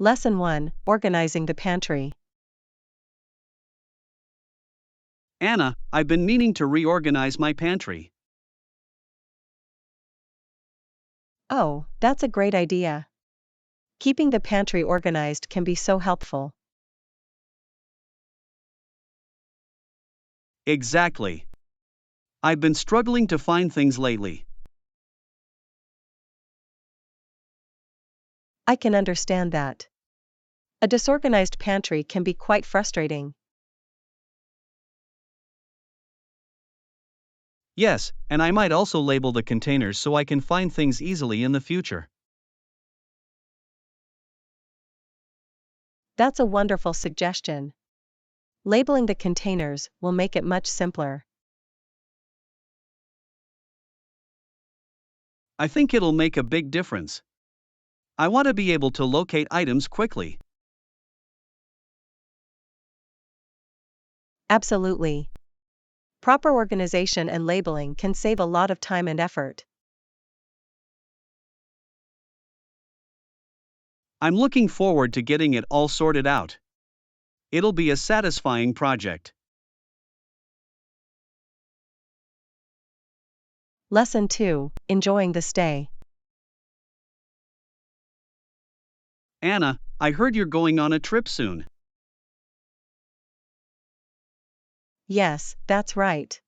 Lesson 1: Organizing the Pantry. Anna, I've been meaning to reorganize my pantry. Oh, that's a great idea. Keeping the pantry organized can be so helpful. Exactly. I've been struggling to find things lately. I can understand that. A disorganized pantry can be quite frustrating. Yes, and I might also label the containers so I can find things easily in the future. That's a wonderful suggestion. Labeling the containers will make it much simpler. I think it'll make a big difference. I want to be able to locate items quickly. Absolutely. Proper organization and labeling can save a lot of time and effort. I'm looking forward to getting it all sorted out. It'll be a satisfying project. Lesson 2: Enjoying the stay. Anna, I heard you're going on a trip soon. Yes, that's right.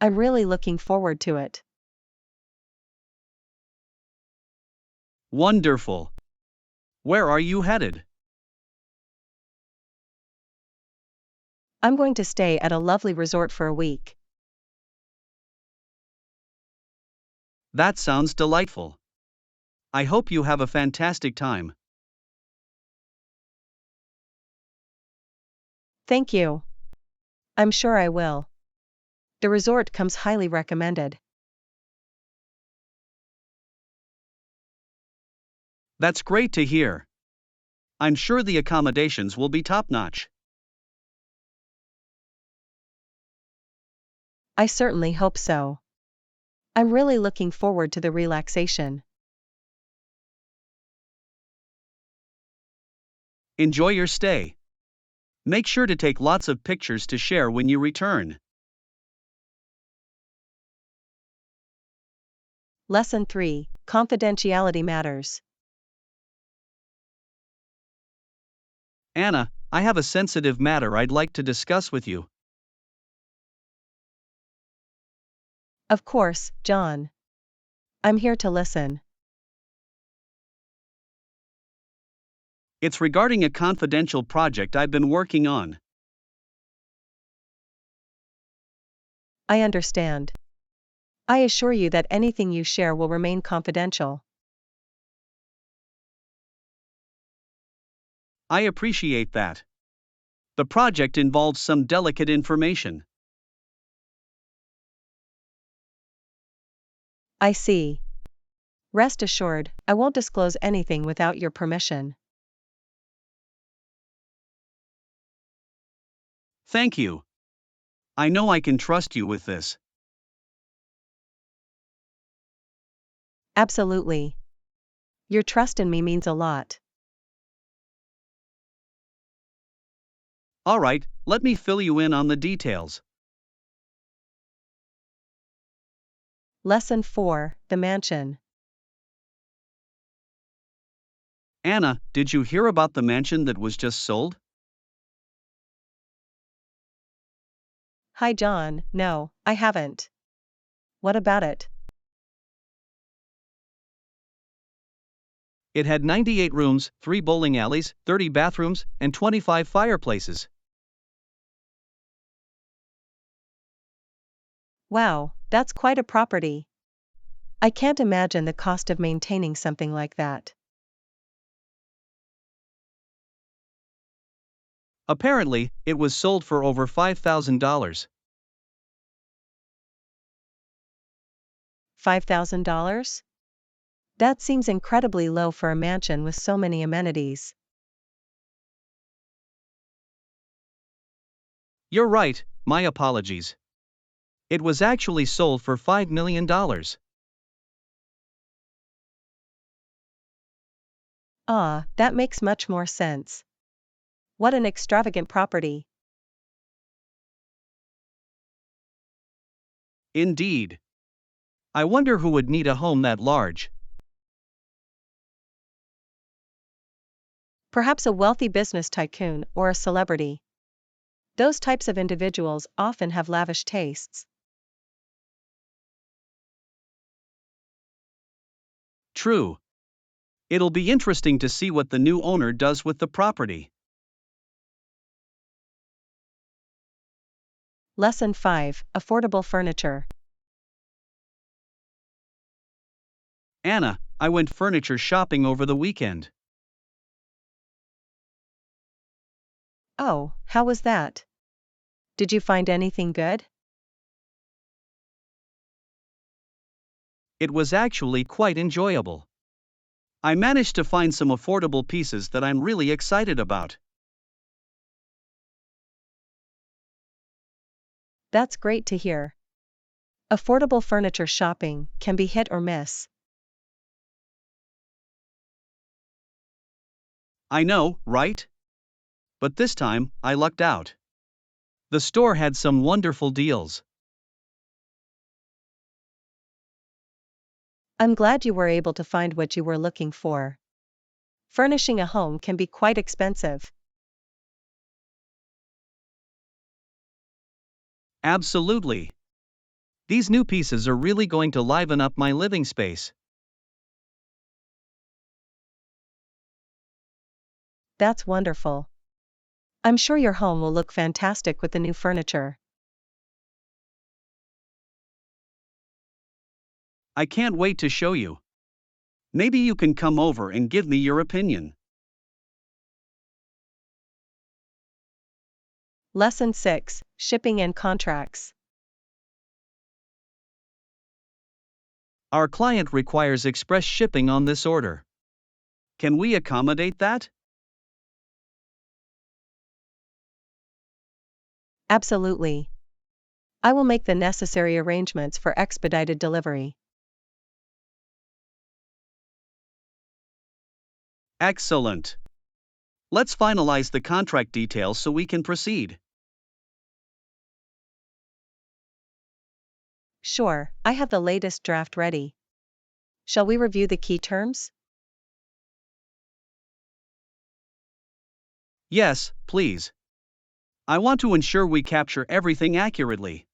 I'm really looking forward to it. Wonderful. Where are you headed? I'm going to stay at a lovely resort for a week. That sounds delightful. I hope you have a fantastic time. Thank you. I'm sure I will. The resort comes highly recommended. That's great to hear. I'm sure the accommodations will be top-notch. I certainly hope so. I'm really looking forward to the relaxation. Enjoy your stay. Make sure to take lots of pictures to share when you return. Lesson 3: Confidentiality matters. Anna, I have a sensitive matter I'd like to discuss with you. Of course, John. I'm here to listen. It's regarding a confidential project I've been working on. I understand. I assure you that anything you share will remain confidential. I appreciate that. The project involves some delicate information. I see. Rest assured, I won't disclose anything without your permission. Thank you. I know I can trust you with this. Absolutely. Your trust in me means a lot. All right, let me fill you in on the details. Lesson 4: The Mansion. Anna, did you hear about the mansion that was just sold? Hi John, no, I haven't. What about it? It had 98 rooms, 3 bowling alleys, 30 bathrooms, and 25 fireplaces. Wow, that's quite a property. I can't imagine the cost of maintaining something like that. Apparently, it was sold for over $5,000. $5,000? That seems incredibly low for a mansion with so many amenities. You're right, my apologies. It was actually sold for $5 million. Ah, that makes much more sense. What an extravagant property. Indeed. I wonder who would need a home that large. Perhaps a wealthy business tycoon or a celebrity. Those types of individuals often have lavish tastes. True. It'll be interesting to see what the new owner does with the property. Lesson 5: Affordable furniture. Anna, I went furniture shopping over the weekend. Oh, how was that? Did you find anything good? It was actually quite enjoyable. I managed to find some affordable pieces that I'm really excited about. That's great to hear. Affordable furniture shopping can be hit or miss. I know, right? But this time, I lucked out. The store had some wonderful deals. I'm glad you were able to find what you were looking for. Furnishing a home can be quite expensive. Absolutely. These new pieces are really going to liven up my living space. That's wonderful. I'm sure your home will look fantastic with the new furniture. I can't wait to show you. Maybe you can come over and give me your opinion. Lesson 6: Shipping and contracts. Our client requires express shipping on this order. Can we accommodate that? Absolutely. I will make the necessary arrangements for expedited delivery. Excellent. Let's finalize the contract details so we can proceed. Sure, I have the latest draft ready. Shall we review the key terms? Yes, please. I want to ensure we capture everything accurately.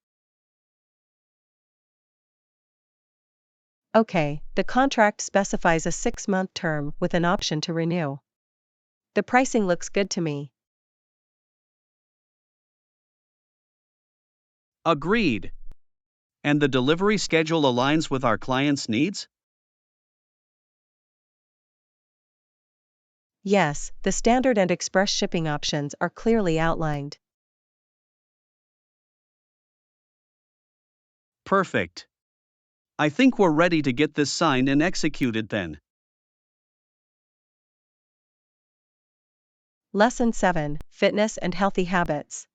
Okay, the contract specifies a 6-month term with an option to renew. The pricing looks good to me. Agreed. And the delivery schedule aligns with our client's needs? Yes, the standard and express shipping options are clearly outlined. Perfect. I think we're ready to get this signed and executed then. Lesson 7: Fitness and healthy habits.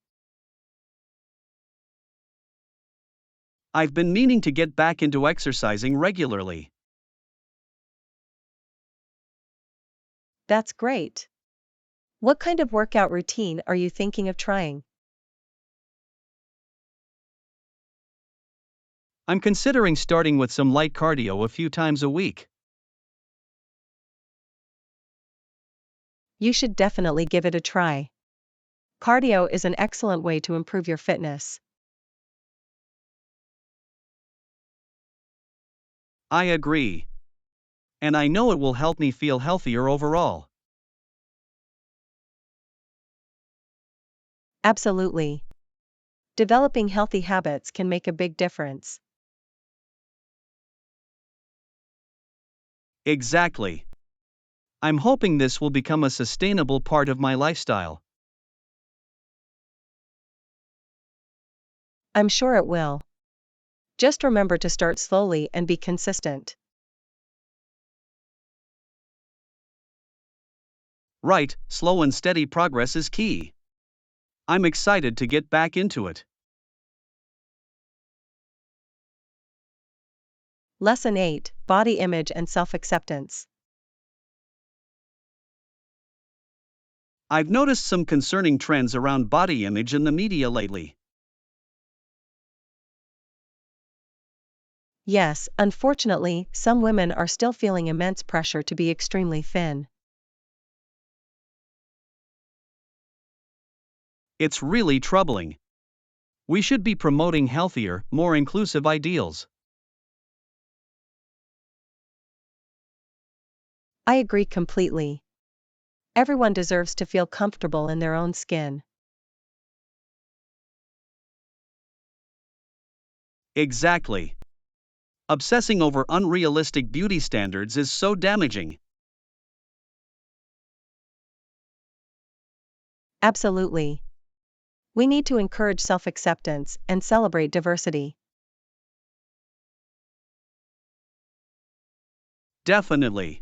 I've been meaning to get back into exercising regularly. That's great. What kind of workout routine are you thinking of trying? I'm considering starting with some light cardio a few times a week. You should definitely give it a try. Cardio is an excellent way to improve your fitness. I agree. And I know it will help me feel healthier overall. Absolutely. Developing healthy habits can make a big difference. Exactly. I'm hoping this will become a sustainable part of my lifestyle. I'm sure it will. Just remember to start slowly and be consistent. Right, slow and steady progress is key. I'm excited to get back into it. Lesson 8: Body image and self-acceptance. I've noticed some concerning trends around body image in the media lately. Yes, unfortunately, some women are still feeling immense pressure to be extremely thin. It's really troubling. We should be promoting healthier, more inclusive ideals. I agree completely. Everyone deserves to feel comfortable in their own skin. Exactly. Obsessing over unrealistic beauty standards is so damaging. Absolutely. We need to encourage self-acceptance and celebrate diversity. Definitely.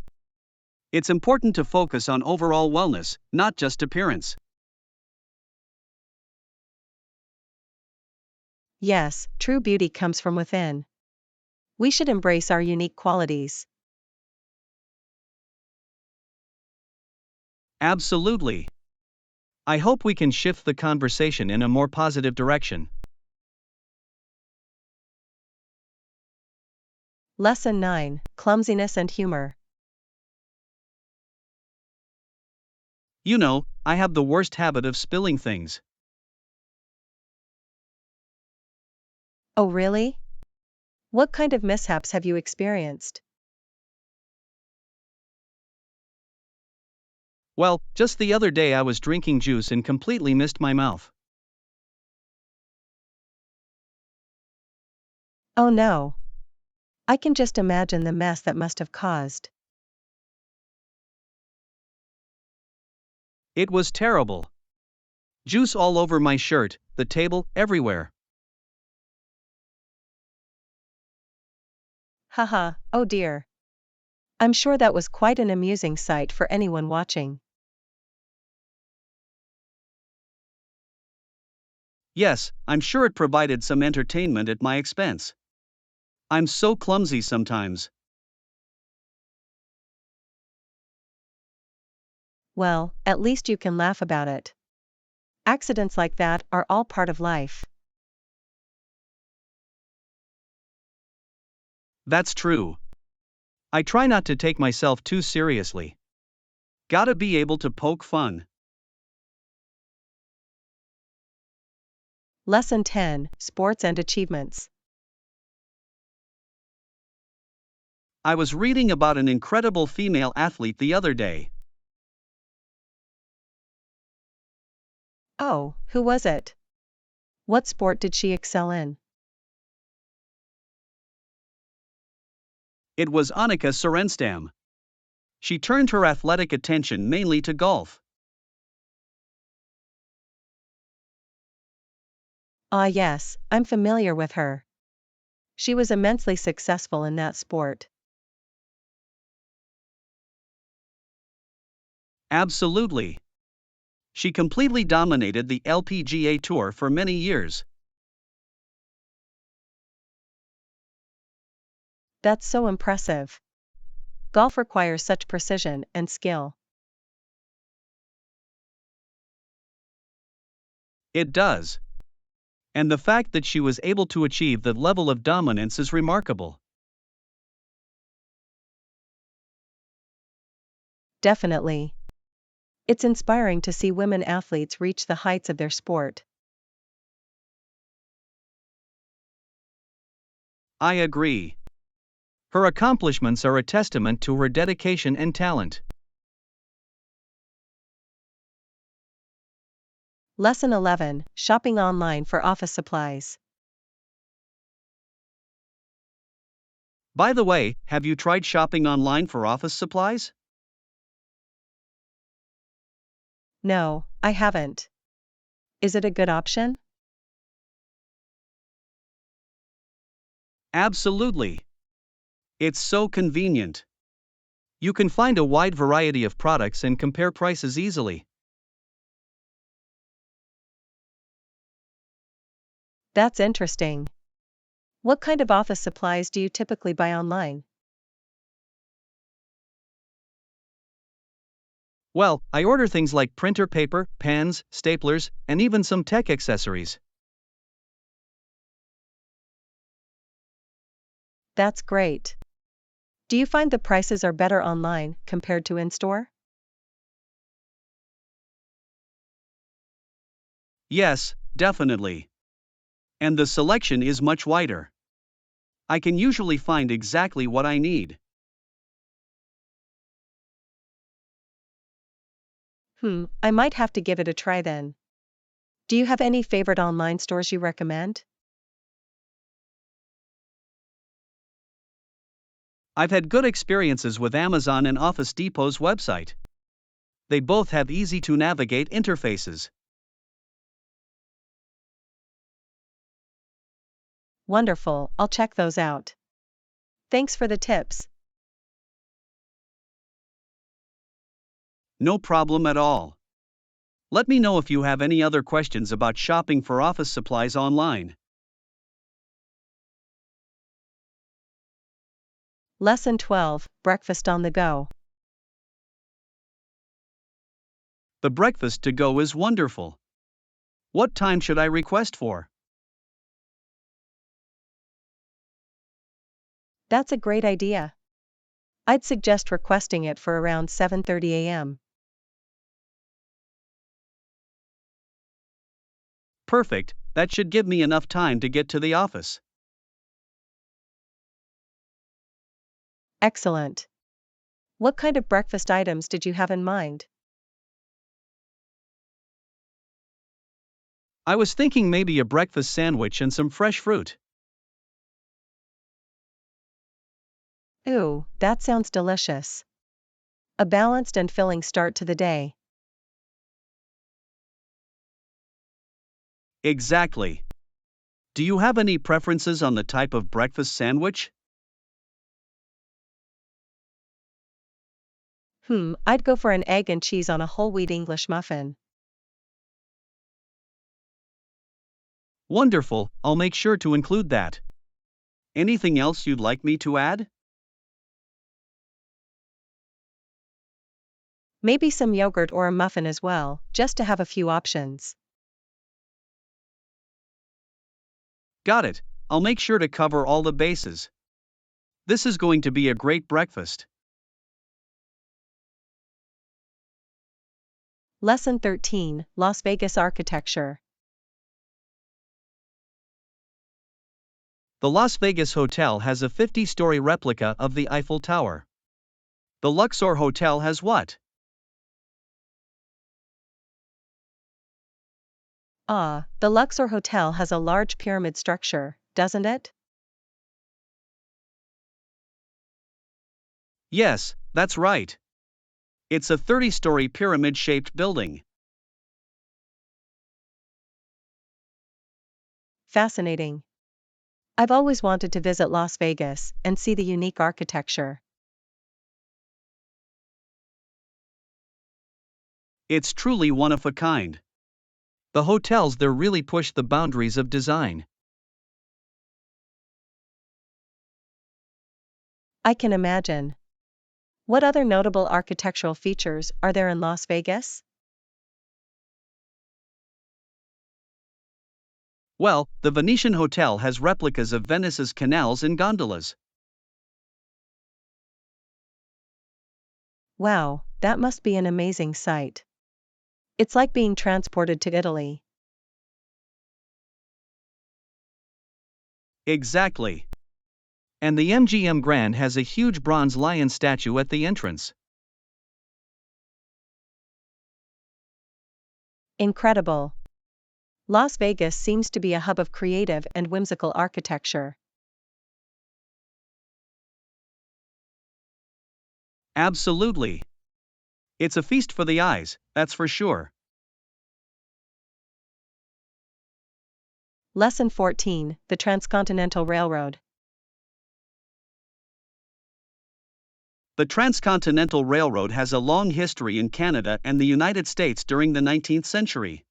It's important to focus on overall wellness, not just appearance. Yes, true beauty comes from within. We should embrace our unique qualities. Absolutely. I hope we can shift the conversation in a more positive direction. Lesson 9: Clumsiness and Humor. You know, I have the worst habit of spilling things. Oh really? What kind of mishaps have you experienced? Well, just the other day I was drinking juice and completely missed my mouth. Oh no. I can just imagine the mess that must have caused. It was terrible. Juice all over my shirt, the table, everywhere. Haha, oh dear. I'm sure that was quite an amusing sight for anyone watching. Yes, I'm sure it provided some entertainment at my expense. I'm so clumsy sometimes. Well, at least you can laugh about it. Accidents like that are all part of life. That's true. I try not to take myself too seriously. Gotta be able to poke fun. Lesson 10: Sports and Achievements. I was reading about an incredible female athlete the other day. Oh, who was it? What sport did she excel in? It was Annika Sorenstam. She turned her athletic attention mainly to golf. Ah yes, I'm familiar with her. She was immensely successful in that sport. Absolutely. She completely dominated the LPGA Tour for many years. That's so impressive. Golf requires such precision and skill. It does. And the fact that she was able to achieve that level of dominance is remarkable. Definitely. It's inspiring to see women athletes reach the heights of their sport. I agree. Her accomplishments are a testament to her dedication and talent. Lesson 11: Shopping online for office supplies. By the way, have you tried shopping online for office supplies? No, I haven't. Is it a good option? Absolutely. It's so convenient. You can find a wide variety of products and compare prices easily. That's interesting. What kind of office supplies do you typically buy online? Well, I order things like printer paper, pens, staplers, and even some tech accessories. That's great. Do you find the prices are better online compared to in-store? Yes, definitely. And the selection is much wider. I can usually find exactly what I need. I might have to give it a try then. Do you have any favorite online stores you recommend? I've had good experiences with Amazon and Office Depot's website. They both have easy to navigate interfaces. Wonderful, I'll check those out. Thanks for the tips. No problem at all. Let me know if you have any other questions about shopping for office supplies online. Lesson 12, Breakfast on the Go. The breakfast to go is wonderful. What time should I request for? That's a great idea. I'd suggest requesting it for around 7:30 a.m. Perfect, that should give me enough time to get to the office. Excellent. What kind of breakfast items did you have in mind? I was thinking maybe a breakfast sandwich and some fresh fruit. Ooh, that sounds delicious. A balanced and filling start to the day. Exactly. Do you have any preferences on the type of breakfast sandwich? I'd go for an egg and cheese on a whole wheat English muffin. Wonderful, I'll make sure to include that. Anything else you'd like me to add? Maybe some yogurt or a muffin as well, just to have a few options. Got it, I'll make sure to cover all the bases. This is going to be a great breakfast. Lesson 13, Las Vegas Architecture. The Las Vegas Hotel has a 50-story replica of the Eiffel Tower. The Luxor Hotel has what? The Luxor Hotel has a large pyramid structure, doesn't it? Yes, that's right. It's a 30-story pyramid-shaped building. Fascinating. I've always wanted to visit Las Vegas and see the unique architecture. It's truly one of a kind. The hotels there really push the boundaries of design. I can imagine. What other notable architectural features are there in Las Vegas? Well, the Venetian Hotel has replicas of Venice's canals and gondolas. Wow, that must be an amazing sight. It's like being transported to Italy. Exactly. And the MGM Grand has a huge bronze lion statue at the entrance. Incredible. Las Vegas seems to be a hub of creative and whimsical architecture. Absolutely. It's a feast for the eyes, that's for sure. Lesson 14, The Transcontinental Railroad. The Transcontinental Railroad has a long history in Canada and the United States during the 19th century.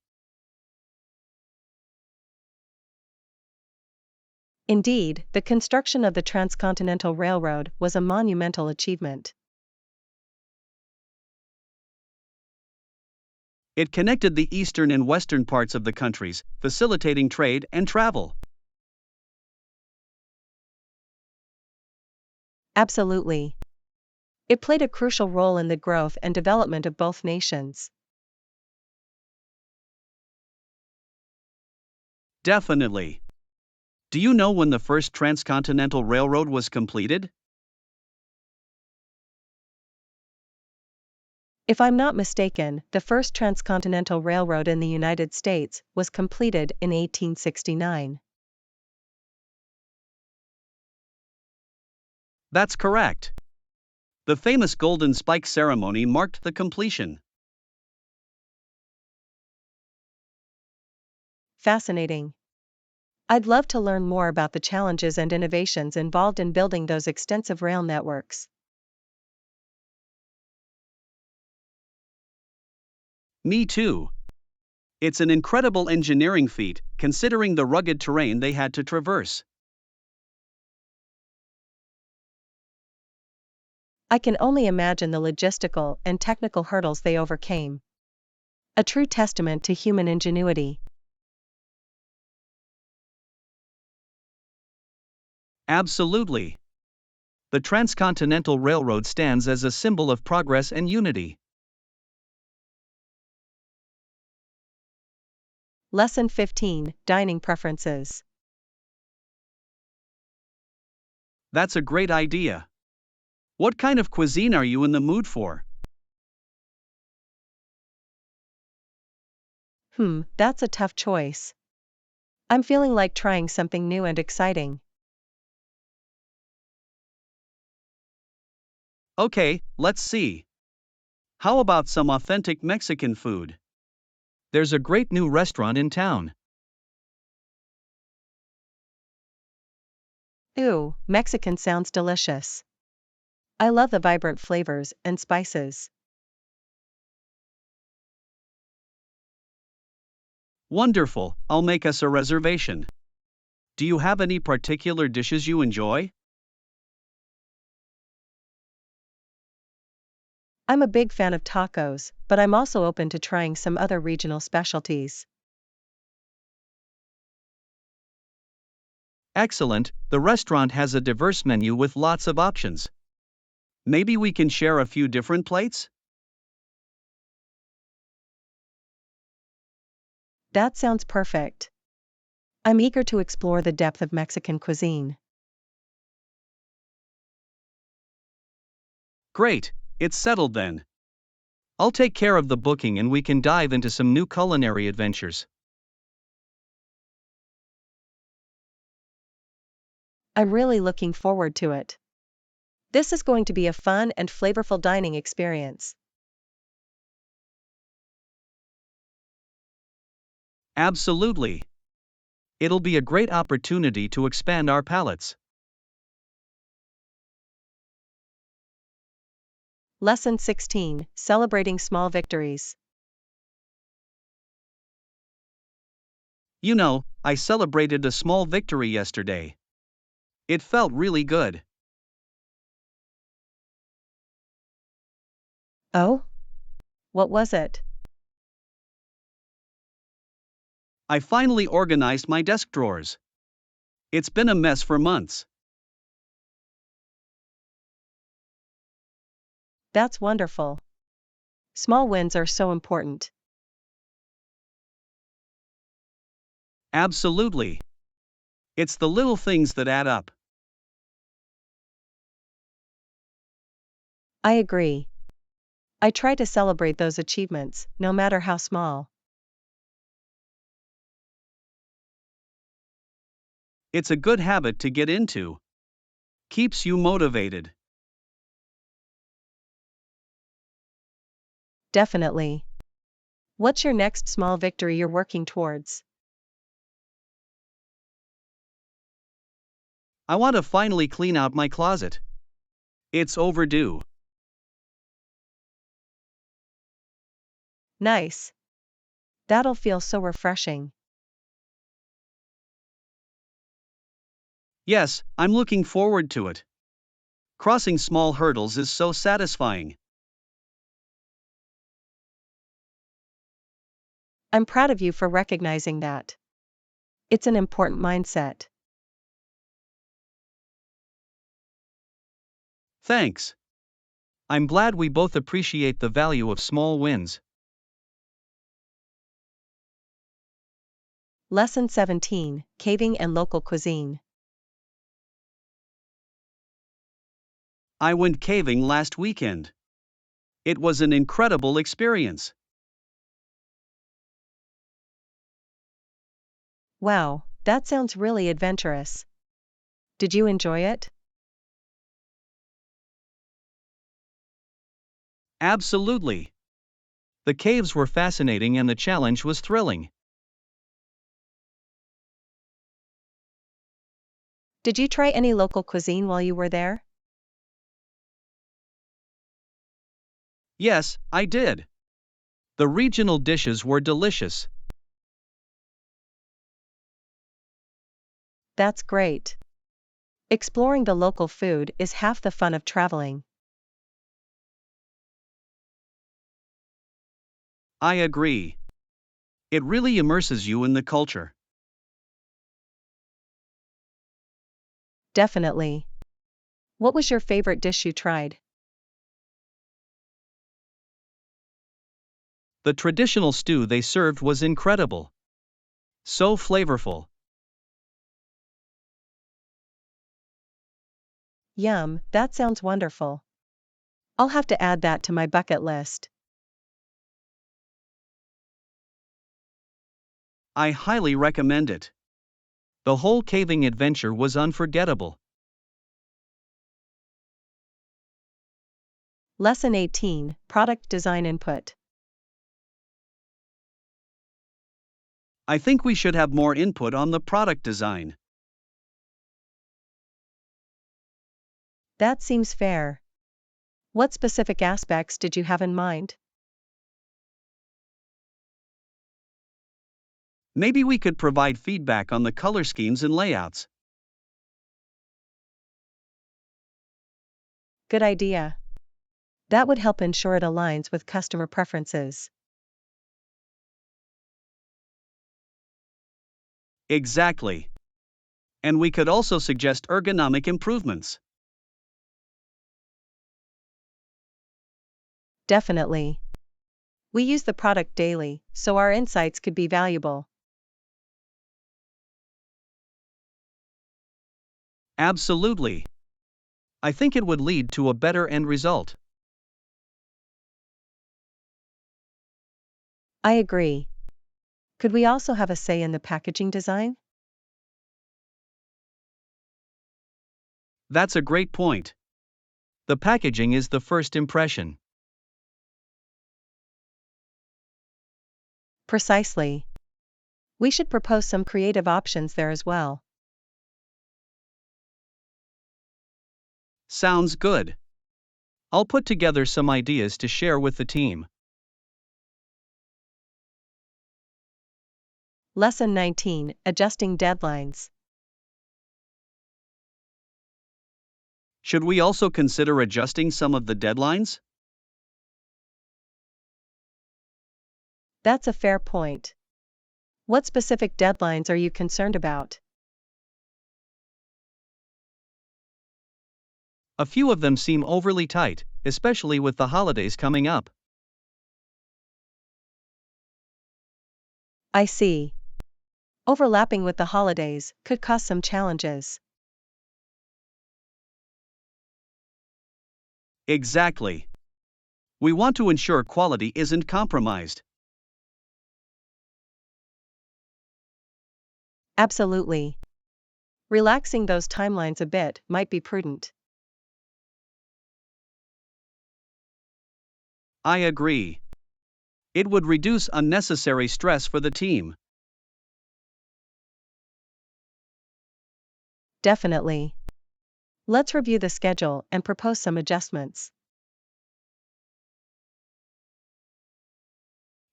Indeed, the construction of the Transcontinental Railroad was a monumental achievement. It connected the eastern and western parts of the countries, facilitating trade and travel. Absolutely. It played a crucial role in the growth and development of both nations. Definitely. Do you know when the first Transcontinental Railroad was completed? If I'm not mistaken, the first transcontinental railroad in the United States was completed in 1869. That's correct. The famous Golden Spike ceremony marked the completion. Fascinating. I'd love to learn more about the challenges and innovations involved in building those extensive rail networks. Me too. It's an incredible engineering feat, considering the rugged terrain they had to traverse. I can only imagine the logistical and technical hurdles they overcame. A true testament to human ingenuity. Absolutely. The Transcontinental Railroad stands as a symbol of progress and unity. Lesson 15: Dining Preferences. That's a great idea. What kind of cuisine are you in the mood for? That's a tough choice. I'm feeling like trying something new and exciting. Okay, let's see. How about some authentic Mexican food? There's a great new restaurant in town. Ooh, Mexican sounds delicious. I love the vibrant flavors and spices. Wonderful, I'll make us a reservation. Do you have any particular dishes you enjoy? I'm a big fan of tacos, but I'm also open to trying some other regional specialties. Excellent, the restaurant has a diverse menu with lots of options. Maybe we can share a few different plates? That sounds perfect. I'm eager to explore the depth of Mexican cuisine. Great, it's settled then. I'll take care of the booking and we can dive into some new culinary adventures. I'm really looking forward to it. This is going to be a fun and flavorful dining experience. Absolutely. It'll be a great opportunity to expand our palates. Lesson 16: Celebrating Small Victories. You know, I celebrated a small victory yesterday. It felt really good. Oh? What was it? I finally organized my desk drawers. It's been a mess for months. That's wonderful. Small wins are so important. Absolutely. It's the little things that add up. I agree. I try to celebrate those achievements, no matter how small. It's a good habit to get into. Keeps you motivated. Definitely. What's your next small victory you're working towards? I want to finally clean out my closet. It's overdue. Nice. That'll feel so refreshing. Yes, I'm looking forward to it. Crossing small hurdles is so satisfying. I'm proud of you for recognizing that. It's an important mindset. Thanks. I'm glad we both appreciate the value of small wins. Lesson 17, Caving and Local Cuisine. I went caving last weekend. It was an incredible experience. Wow, that sounds really adventurous. Did you enjoy it? Absolutely. The caves were fascinating and the challenge was thrilling. Did you try any local cuisine while you were there? Yes, I did. The regional dishes were delicious. That's great. Exploring the local food is half the fun of traveling. I agree. It really immerses you in the culture. Definitely. What was your favorite dish you tried? The traditional stew they served was incredible. So flavorful. Yum, that sounds wonderful. I'll have to add that to my bucket list. I highly recommend it. The whole caving adventure was unforgettable. Lesson 18, Product Design Input. I think we should have more input on the product design. That seems fair. What specific aspects did you have in mind? Maybe we could provide feedback on the color schemes and layouts. Good idea. That would help ensure it aligns with customer preferences. Exactly. And we could also suggest ergonomic improvements. Definitely. We use the product daily, so our insights could be valuable. Absolutely. I think it would lead to a better end result. I agree. Could we also have a say in the packaging design? That's a great point. The packaging is the first impression. Precisely. We should propose some creative options there as well. Sounds good. I'll put together some ideas to share with the team. Lesson 19, Adjusting Deadlines. Should we also consider adjusting some of the deadlines? That's a fair point. What specific deadlines are you concerned about? A few of them seem overly tight, especially with the holidays coming up. I see. Overlapping with the holidays could cause some challenges. Exactly. We want to ensure quality isn't compromised. Absolutely. Relaxing those timelines a bit might be prudent. I agree. It would reduce unnecessary stress for the team. Definitely. Let's review the schedule and propose some adjustments.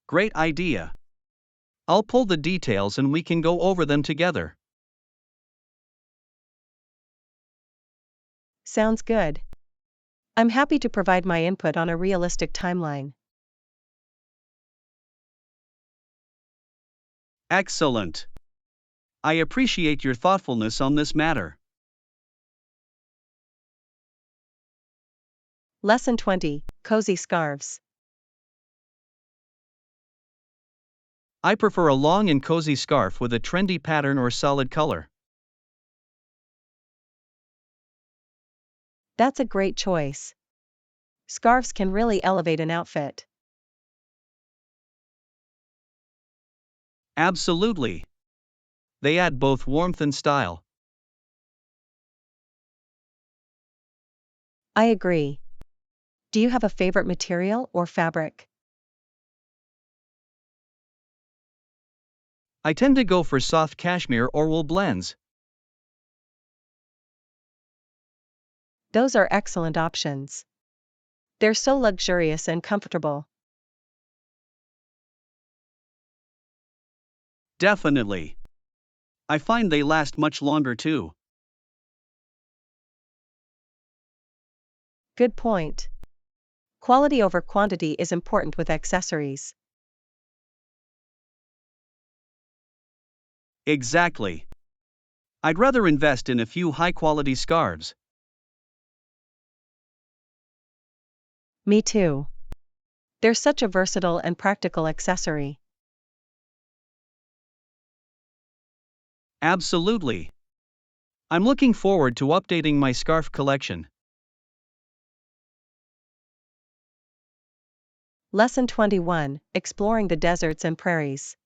Great idea. I'll pull the details and we can go over them together. Sounds good. I'm happy to provide my input on a realistic timeline. Excellent. I appreciate your thoughtfulness on this matter. Lesson 20, Cozy Scarves. I prefer a long and cozy scarf with a trendy pattern or solid color. That's a great choice. Scarves can really elevate an outfit. Absolutely. They add both warmth and style. I agree. Do you have a favorite material or fabric? I tend to go for soft cashmere or wool blends. Those are excellent options. They're so luxurious and comfortable. Definitely. I find they last much longer too. Good point. Quality over quantity is important with accessories. Exactly. I'd rather invest in a few high quality scarves. Me too. They're such a versatile and practical accessory. Absolutely. I'm looking forward to updating my scarf collection. Lesson 21, Exploring the Deserts and Prairies.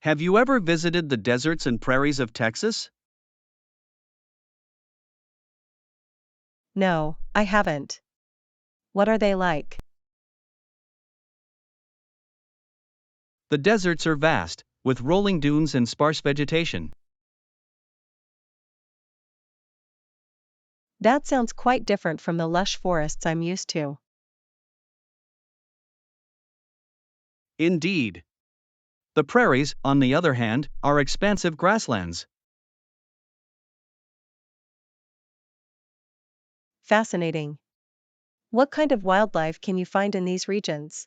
Have you ever visited the deserts and prairies of Texas? No, I haven't. What are they like? The deserts are vast, with rolling dunes and sparse vegetation. That sounds quite different from the lush forests I'm used to. Indeed. The prairies, on the other hand, are expansive grasslands. Fascinating. What kind of wildlife can you find in these regions?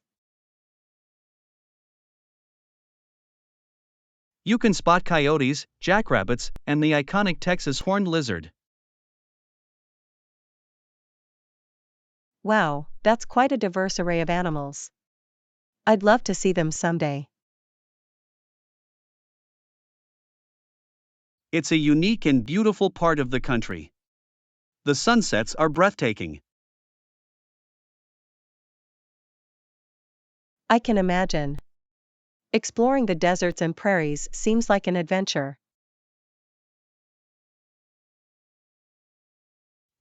You can spot coyotes, jackrabbits, and the iconic Texas horned lizard. Wow, that's quite a diverse array of animals. I'd love to see them someday. It's a unique and beautiful part of the country. The sunsets are breathtaking. I can imagine. Exploring the deserts and prairies seems like an adventure.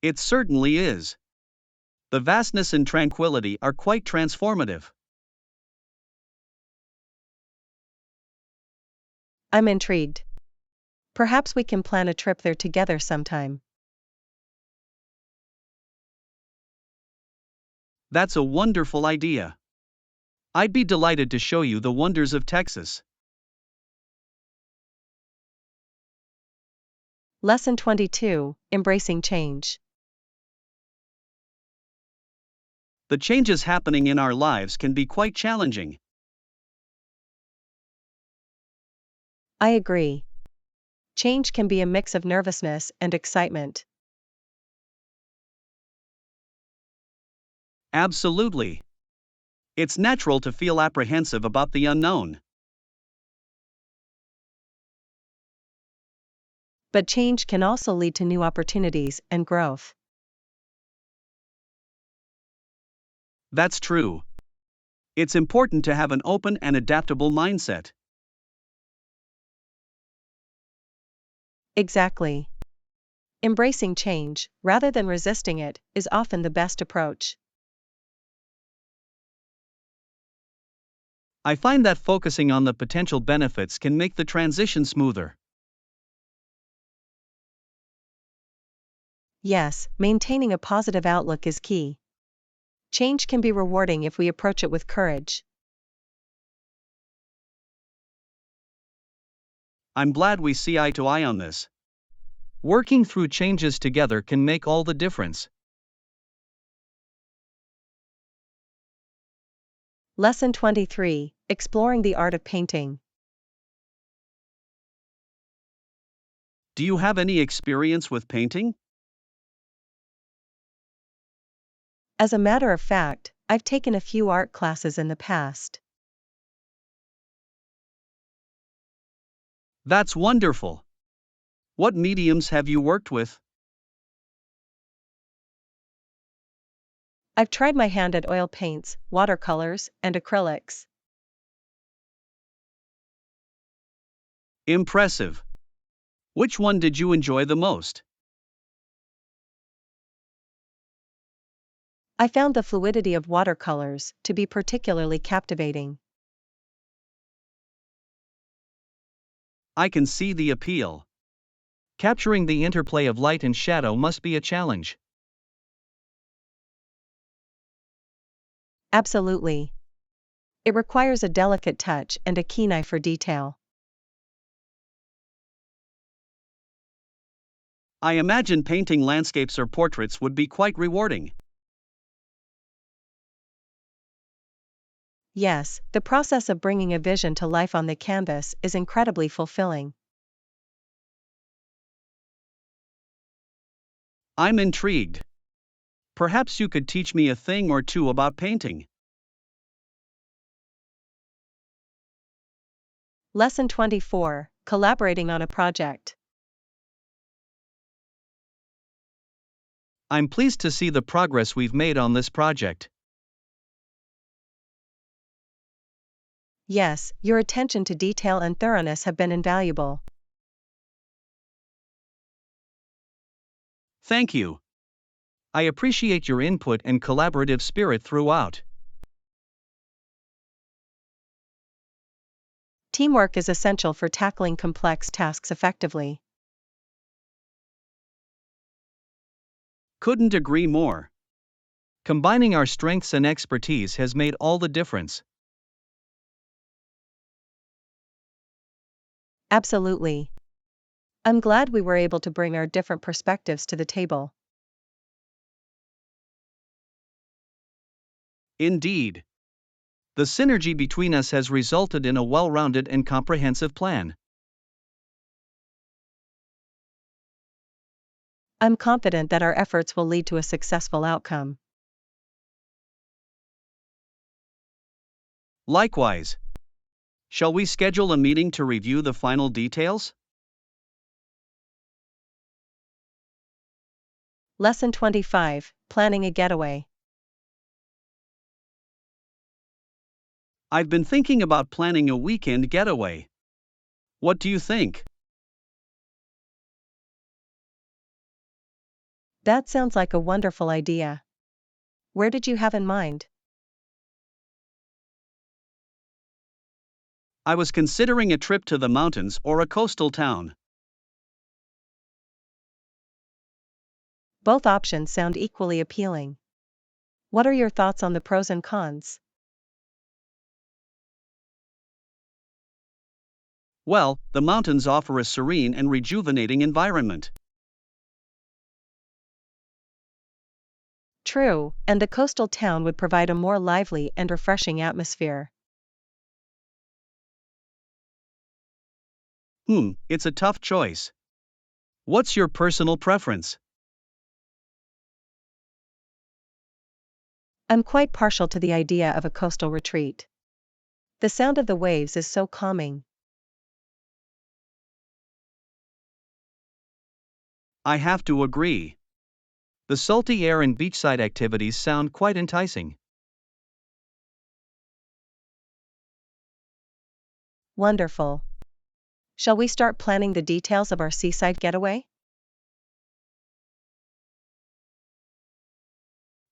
It certainly is. The vastness and tranquility are quite transformative. I'm intrigued. Perhaps we can plan a trip there together sometime. That's a wonderful idea. I'd be delighted to show you the wonders of Texas. Lesson 22, Embracing Change. The changes happening in our lives can be quite challenging. I agree. Change can be a mix of nervousness and excitement. Absolutely. It's natural to feel apprehensive about the unknown. But change can also lead to new opportunities and growth. That's true. It's important to have an open and adaptable mindset. Exactly. Embracing change, rather than resisting it, is often the best approach. I find that focusing on the potential benefits can make the transition smoother. Yes, maintaining a positive outlook is key. Change can be rewarding if we approach it with courage. I'm glad we see eye to eye on this. Working through changes together can make all the difference. Lesson 23, Exploring the Art of Painting. Do you have any experience with painting? As a matter of fact, I've taken a few art classes in the past. That's wonderful. What mediums have you worked with? I've tried my hand at oil paints, watercolors, and acrylics. Impressive. Which one did you enjoy the most? I found the fluidity of watercolors to be particularly captivating. I can see the appeal. Capturing the interplay of light and shadow must be a challenge. Absolutely. It requires a delicate touch and a keen eye for detail. I imagine painting landscapes or portraits would be quite rewarding. Yes, the process of bringing a vision to life on the canvas is incredibly fulfilling. I'm intrigued. Perhaps you could teach me a thing or two about painting. Lesson 24, Collaborating on a Project. I'm pleased to see the progress we've made on this project. Yes, your attention to detail and thoroughness have been invaluable. Thank you. I appreciate your input and collaborative spirit throughout. Teamwork is essential for tackling complex tasks effectively. Couldn't agree more. Combining our strengths and expertise has made all the difference. Absolutely. I'm glad we were able to bring our different perspectives to the table. Indeed. The synergy between us has resulted in a well-rounded and comprehensive plan. I'm confident that our efforts will lead to a successful outcome. Likewise. Shall we schedule a meeting to review the final details? Lesson 25, Planning a Getaway. I've been thinking about planning a weekend getaway. What do you think? That sounds like a wonderful idea. Where did you have in mind? I was considering a trip to the mountains or a coastal town. Both options sound equally appealing. What are your thoughts on the pros and cons? Well, the mountains offer a serene and rejuvenating environment. True, and the coastal town would provide a more lively and refreshing atmosphere. It's a tough choice. What's your personal preference? I'm quite partial to the idea of a coastal retreat. The sound of the waves is so calming. I have to agree. The salty air and beachside activities sound quite enticing. Wonderful. Shall we start planning the details of our seaside getaway?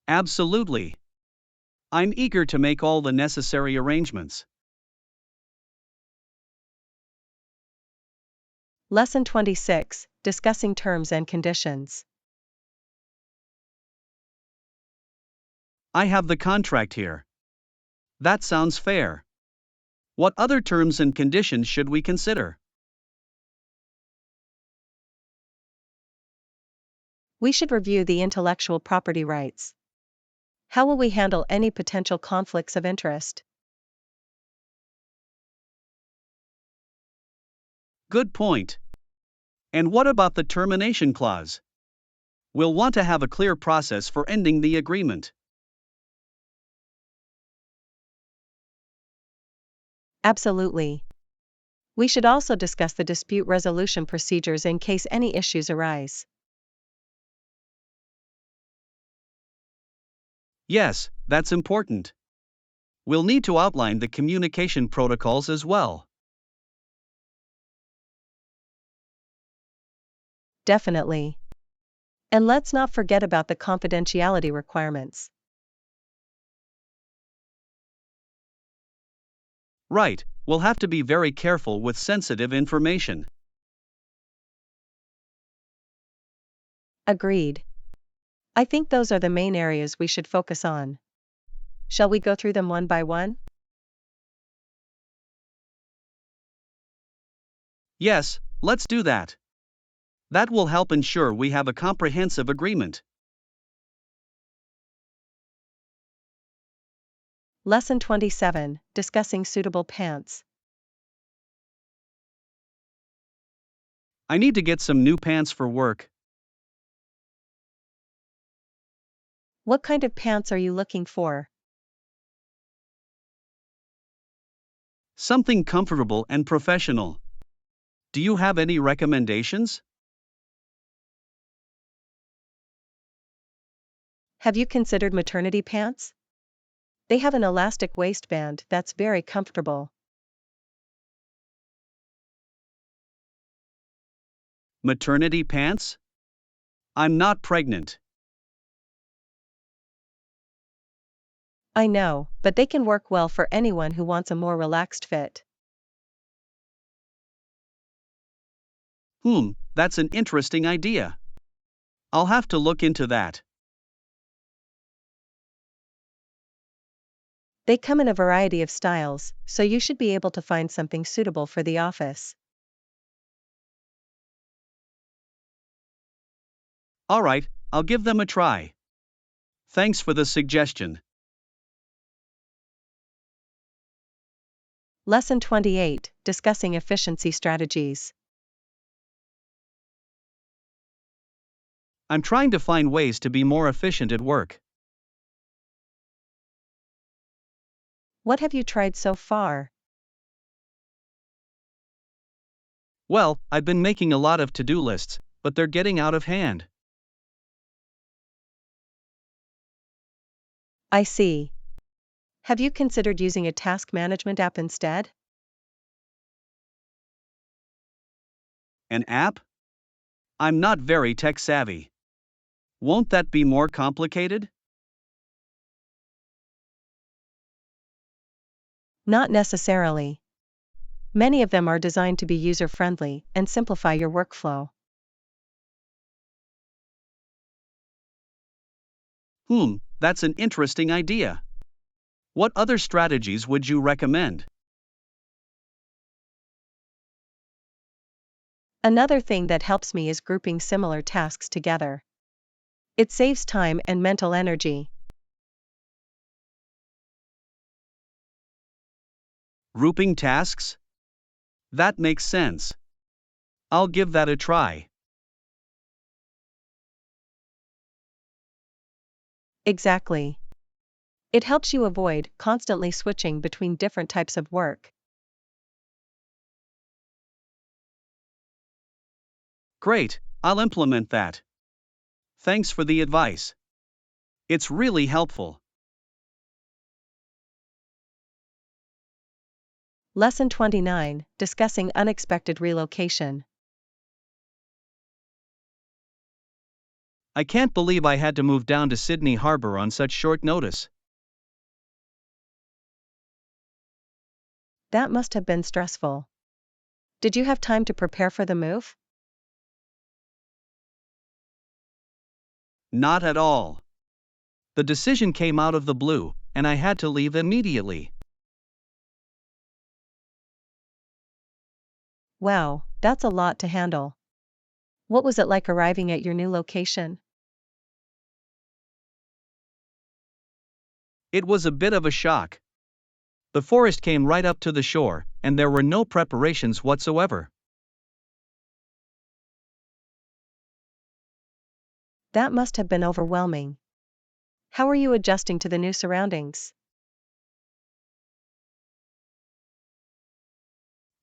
Absolutely. I'm eager to make all the necessary arrangements. Lesson 26, Discussing Terms and Conditions. I have the contract here. That sounds fair. What other terms and conditions should we consider? We should review the intellectual property rights. How will we handle any potential conflicts of interest? Good point. And what about the termination clause? We'll want to have a clear process for ending the agreement. Absolutely. We should also discuss the dispute resolution procedures in case any issues arise. Yes, that's important. We'll need to outline the communication protocols as well. Definitely. And let's not forget about the confidentiality requirements. Right, we'll have to be very careful with sensitive information. Agreed. I think those are the main areas we should focus on. Shall we go through them one by one? Yes, let's do that. That will help ensure we have a comprehensive agreement. Lesson 27, Discussing Suitable Pants. I need to get some new pants for work. What kind of pants are you looking for? Something comfortable and professional. Do you have any recommendations? Have you considered maternity pants? They have an elastic waistband that's very comfortable. Maternity pants? I'm not pregnant. I know, but they can work well for anyone who wants a more relaxed fit. That's an interesting idea. I'll have to look into that. They come in a variety of styles, so you should be able to find something suitable for the office. Alright, I'll give them a try. Thanks for the suggestion. Lesson 28, Discussing Efficiency Strategies. I'm trying to find ways to be more efficient at work. What have you tried so far? Well, I've been making a lot of to-do lists, but they're getting out of hand. I see. Have you considered using a task management app instead? An app? I'm not very tech savvy. Won't that be more complicated? Not necessarily. Many of them are designed to be user-friendly and simplify your workflow. That's an interesting idea. What other strategies would you recommend? Another thing that helps me is grouping similar tasks together. It saves time and mental energy. Grouping tasks? That makes sense. I'll give that a try. Exactly. It helps you avoid constantly switching between different types of work. Great, I'll implement that. Thanks for the advice. It's really helpful. Lesson 29, Discussing Unexpected Relocation. I can't believe I had to move down to Sydney Harbour on such short notice. That must have been stressful. Did you have time to prepare for the move? Not at all. The decision came out of the blue, and I had to leave immediately. Wow, that's a lot to handle. What was it like arriving at your new location? It was a bit of a shock. The forest came right up to the shore, and there were no preparations whatsoever. That must have been overwhelming. How are you adjusting to the new surroundings?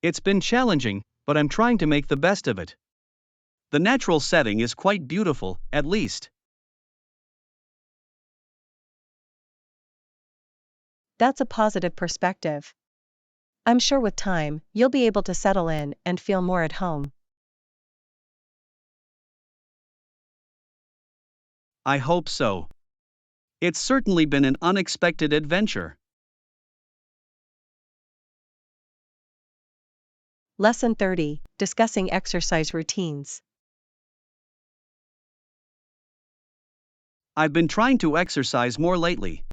It's been challenging, but I'm trying to make the best of it. The natural setting is quite beautiful, at least. That's a positive perspective. I'm sure with time, you'll be able to settle in and feel more at home. I hope so. It's certainly been an unexpected adventure. Lesson 30, Discussing Exercise Routines. I've been trying to exercise more lately.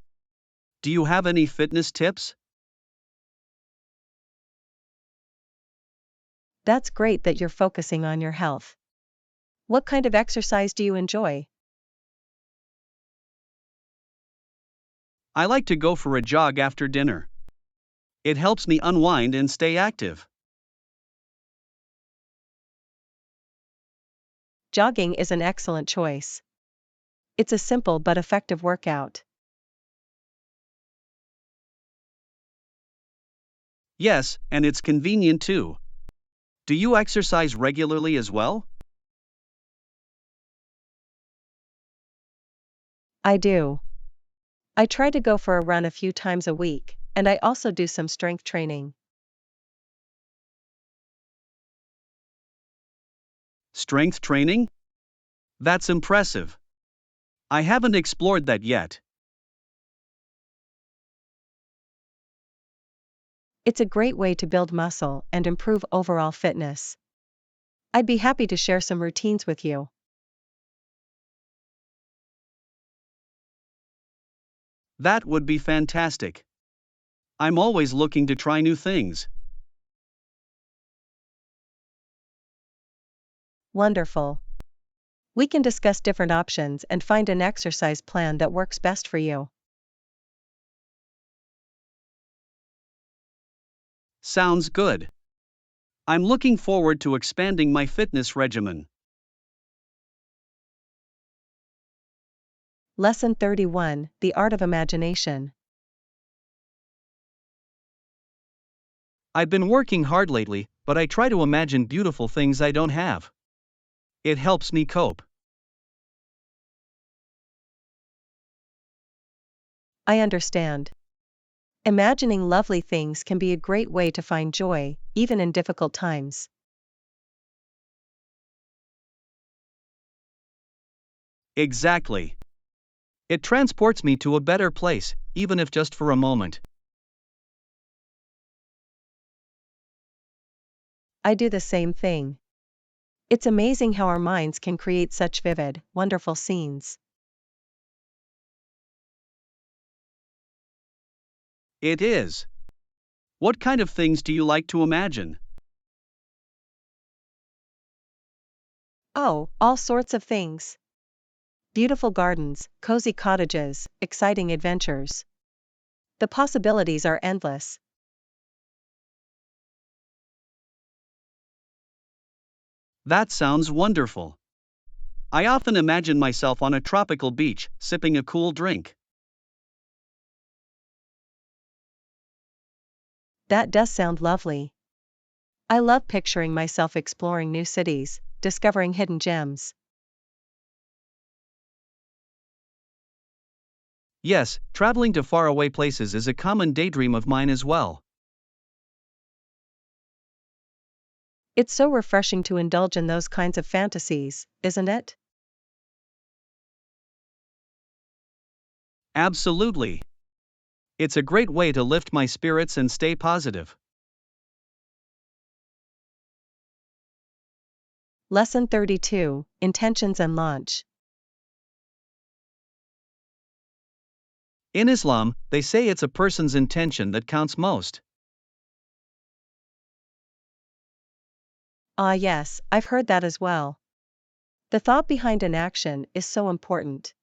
Do you have any fitness tips? That's great that you're focusing on your health. What kind of exercise do you enjoy? I like to go for a jog after dinner. It helps me unwind and stay active. Jogging is an excellent choice. It's a simple but effective workout. Yes, and it's convenient too. Do you exercise regularly as well? I do. I try to go for a run a few times a week, and I also do some strength training. Strength training? That's impressive. I haven't explored that yet. It's a great way to build muscle and improve overall fitness. I'd be happy to share some routines with you. That would be fantastic. I'm always looking to try new things. Wonderful. We can discuss different options and find an exercise plan that works best for you. Sounds good. I'm looking forward to expanding my fitness regimen. Lesson 31, The Art of Imagination. I've been working hard lately, but I try to imagine beautiful things I don't have. It helps me cope. I understand. Imagining lovely things can be a great way to find joy, even in difficult times. Exactly. It transports me to a better place, even if just for a moment. I do the same thing. It's amazing how our minds can create such vivid, wonderful scenes. It is. What kind of things do you like to imagine? Oh, all sorts of things. Beautiful gardens, cozy cottages, exciting adventures. The possibilities are endless. That sounds wonderful. I often imagine myself on a tropical beach, sipping a cool drink. That does sound lovely. I love picturing myself exploring new cities, discovering hidden gems. Yes, traveling to faraway places is a common daydream of mine as well. It's so refreshing to indulge in those kinds of fantasies, isn't it? Absolutely. It's a great way to lift my spirits and stay positive. Lesson 32, Intentions and Launch. In Islam, they say it's a person's intention that counts most. Ah yes, I've heard that as well. The thought behind an action is so important.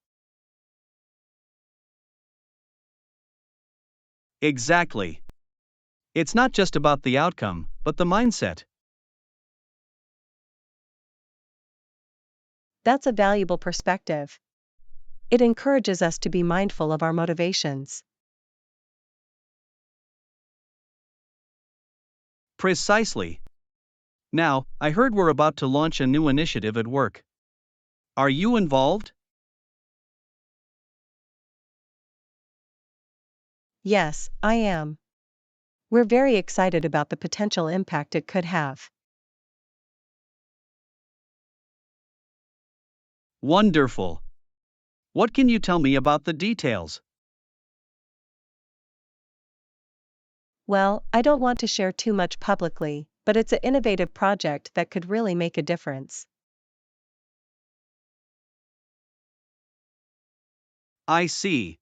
Exactly. It's not just about the outcome, but the mindset. That's a valuable perspective. It encourages us to be mindful of our motivations. Precisely. Now, I heard we're about to launch a new initiative at work. Are you involved? Yes, I am. We're very excited about the potential impact it could have. Wonderful. What can you tell me about the details? Well, I don't want to share too much publicly, but it's an innovative project that could really make a difference. I see.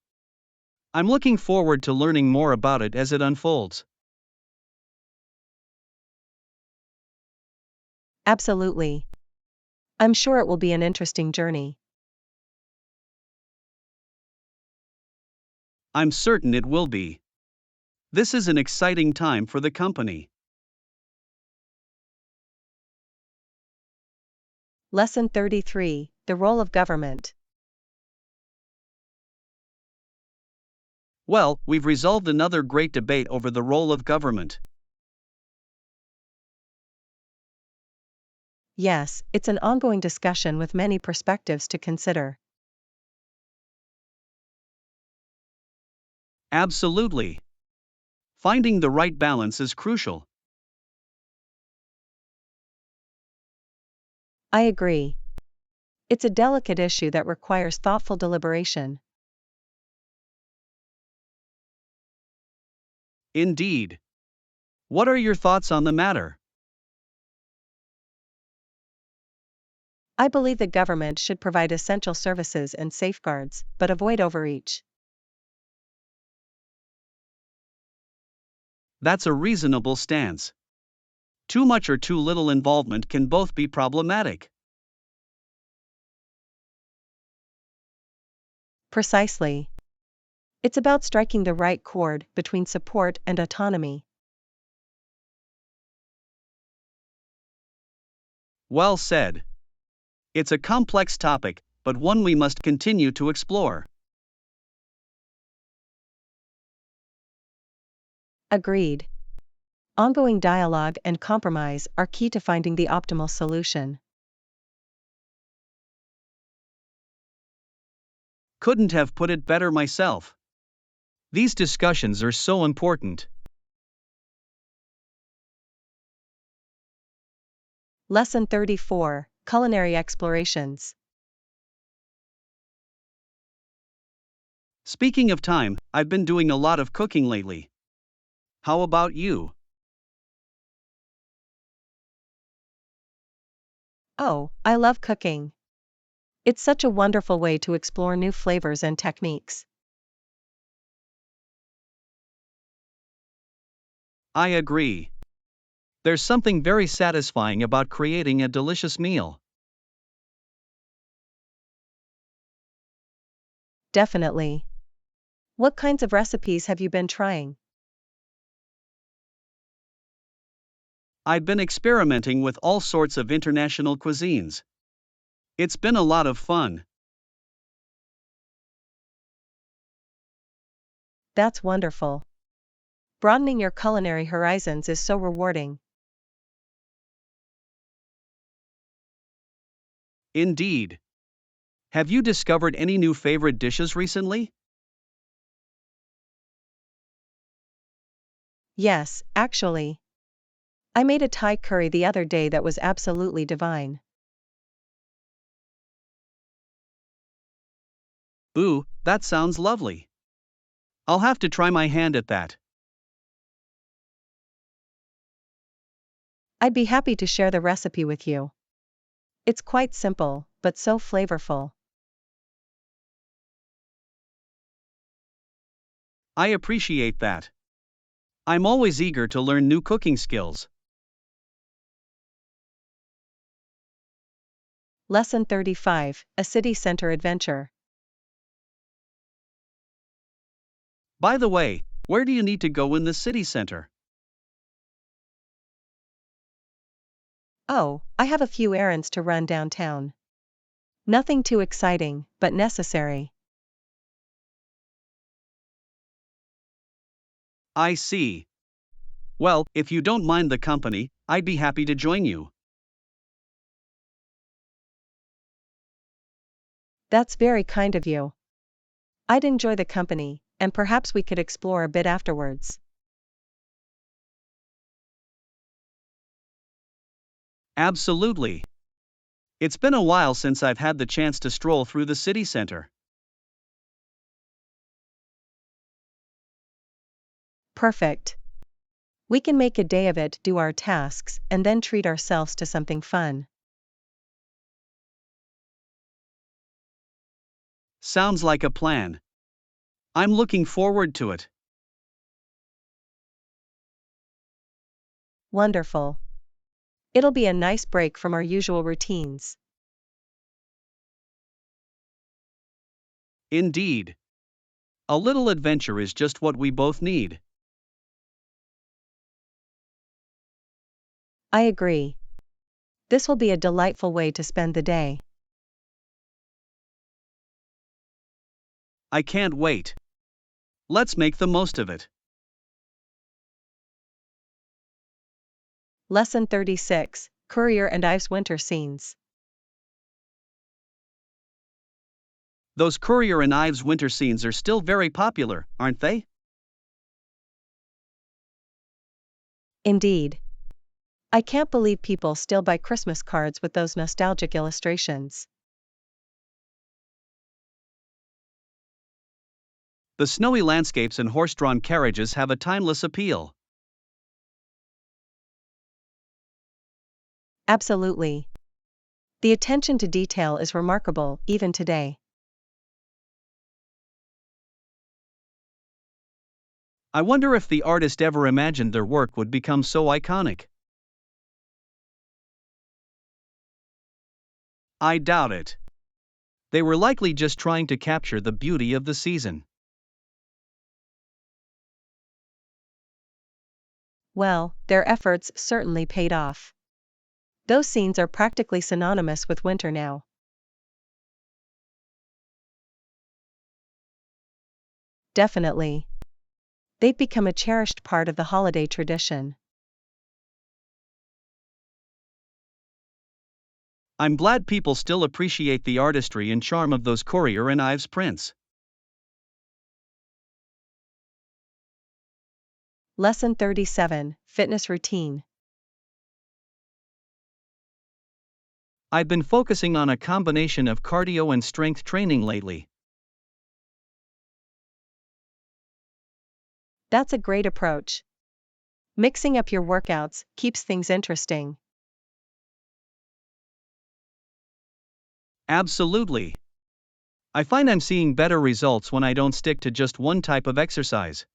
I'm looking forward to learning more about it as it unfolds. Absolutely. I'm sure it will be an interesting journey. I'm certain it will be. This is an exciting time for the company. Lesson 33: The Role of Government. Well, we've resolved another great debate over the role of government. Yes, it's an ongoing discussion with many perspectives to consider. Absolutely. Finding the right balance is crucial. I agree. It's a delicate issue that requires thoughtful deliberation. Indeed. What are your thoughts on the matter? I believe the government should provide essential services and safeguards, but avoid overreach. That's a reasonable stance. Too much or too little involvement can both be problematic. Precisely. It's about striking the right chord between support and autonomy. Well said. It's a complex topic, but one we must continue to explore. Agreed. Ongoing dialogue and compromise are key to finding the optimal solution. Couldn't have put it better myself. These discussions are so important. Lesson 34: Culinary Explorations. Speaking of time, I've been doing a lot of cooking lately. How about you? Oh, I love cooking. It's such a wonderful way to explore new flavors and techniques. I agree. There's something very satisfying about creating a delicious meal. Definitely. What kinds of recipes have you been trying? I've been experimenting with all sorts of international cuisines. It's been a lot of fun. That's wonderful. Broadening your culinary horizons is so rewarding. Indeed. Have you discovered any new favorite dishes recently? Yes, actually. I made a Thai curry the other day that was absolutely divine. Ooh, that sounds lovely. I'll have to try my hand at that. I'd be happy to share the recipe with you. It's quite simple, but so flavorful. I appreciate that. I'm always eager to learn new cooking skills. Lesson 35: A City Center Adventure. By the way, where do you need to go in the city center? Oh, I have a few errands to run downtown. Nothing too exciting, but necessary. I see. Well, if you don't mind the company, I'd be happy to join you. That's very kind of you. I'd enjoy the company, and perhaps we could explore a bit afterwards. Absolutely. It's been a while since I've had the chance to stroll through the city center. Perfect. We can make a day of it, do our tasks, and then treat ourselves to something fun. Sounds like a plan. I'm looking forward to it. Wonderful. It'll be a nice break from our usual routines. Indeed. A little adventure is just what we both need. I agree. This will be a delightful way to spend the day. I can't wait. Let's make the most of it. Lesson 36, Courier and Ives Winter Scenes. Those Courier and Ives winter scenes are still very popular, aren't they? Indeed. I can't believe people still buy Christmas cards with those nostalgic illustrations. The snowy landscapes and horse-drawn carriages have a timeless appeal. Absolutely. The attention to detail is remarkable, even today. I wonder if the artist ever imagined their work would become so iconic. I doubt it. They were likely just trying to capture the beauty of the season. Well, their efforts certainly paid off. Those scenes are practically synonymous with winter now. Definitely. They've become a cherished part of the holiday tradition. I'm glad people still appreciate the artistry and charm of those Courier and Ives prints. Lesson 37, Fitness Routine. I've been focusing on a combination of cardio and strength training lately. That's a great approach. Mixing up your workouts keeps things interesting. Absolutely. I find I'm seeing better results when I don't stick to just one type of exercise.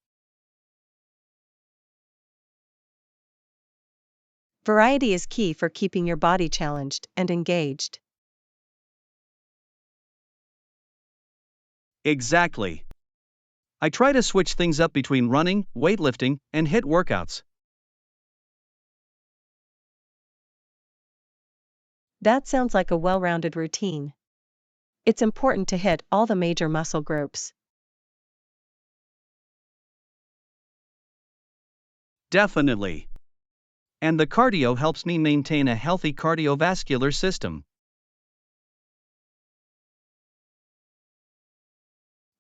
Variety is key for keeping your body challenged and engaged. Exactly. I try to switch things up between running, weightlifting, and HIIT workouts. That sounds like a well-rounded routine. It's important to hit all the major muscle groups. Definitely. And the cardio helps me maintain a healthy cardiovascular system.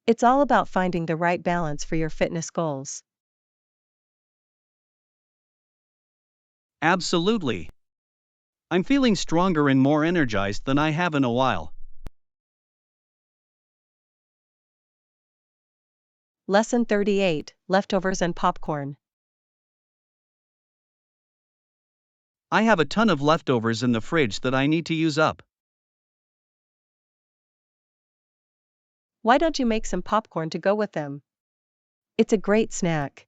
It's all about finding the right balance for your fitness goals. Absolutely. I'm feeling stronger and more energized than I have in a while. Lesson 38, Leftovers and Popcorn. I have a ton of leftovers in the fridge that I need to use up. Why don't you make some popcorn to go with them? It's a great snack.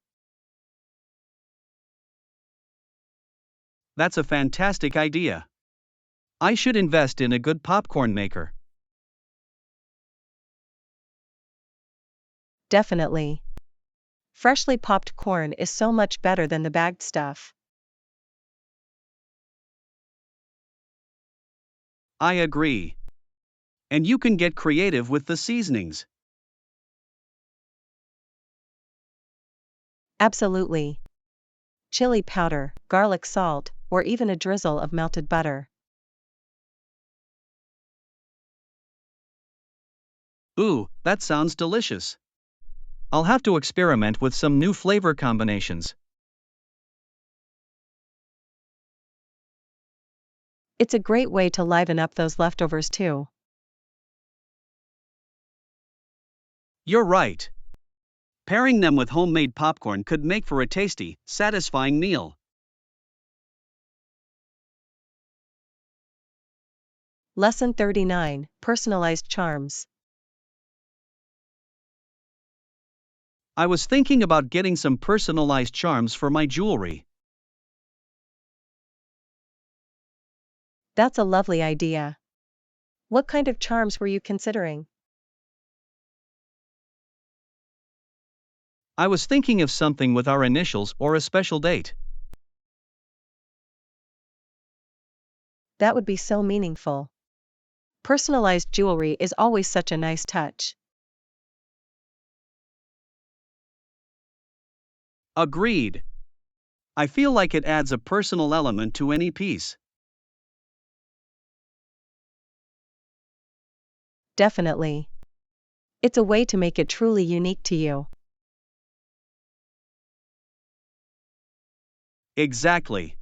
That's a fantastic idea. I should invest in a good popcorn maker. Definitely. Freshly popped corn is so much better than the bagged stuff. I agree. And you can get creative with the seasonings. Absolutely. Chili powder, garlic salt, or even a drizzle of melted butter. Ooh, that sounds delicious. I'll have to experiment with some new flavor combinations. It's a great way to liven up those leftovers too. You're right. Pairing them with homemade popcorn could make for a tasty, satisfying meal. Lesson 39, Personalized Charms. I was thinking about getting some personalized charms for my jewelry. That's a lovely idea. What kind of charms were you considering? I was thinking of something with our initials or a special date. That would be so meaningful. Personalized jewelry is always such a nice touch. Agreed. I feel like it adds a personal element to any piece. Definitely. It's a way to make it truly unique to you. Exactly.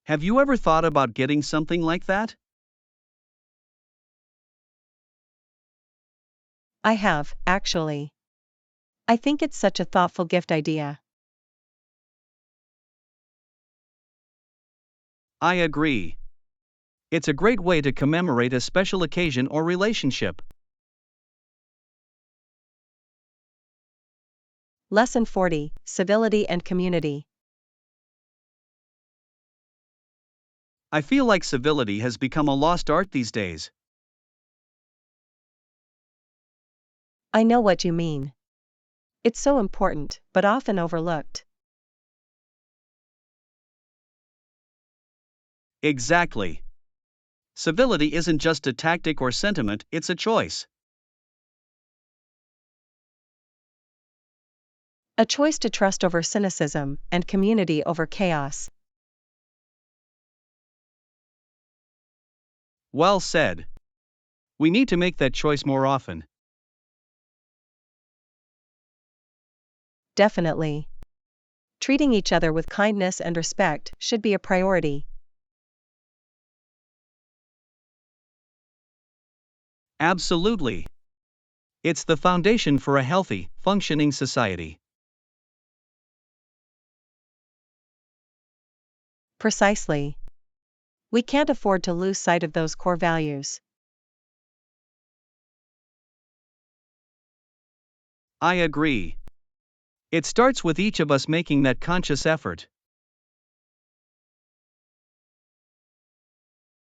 Have you ever thought about getting something like that? I have, actually. I think it's such a thoughtful gift idea. I agree. It's a great way to commemorate a special occasion or relationship. Lesson 40, Civility and Community. I feel like civility has become a lost art these days. I know what you mean. It's so important, but often overlooked. Exactly. Civility isn't just a tactic or sentiment, it's a choice. A choice to trust over cynicism and community over chaos. Well said. We need to make that choice more often. Definitely. Treating each other with kindness and respect should be a priority. Absolutely. It's the foundation for a healthy, functioning society. Precisely. We can't afford to lose sight of those core values. I agree. It starts with each of us making that conscious effort.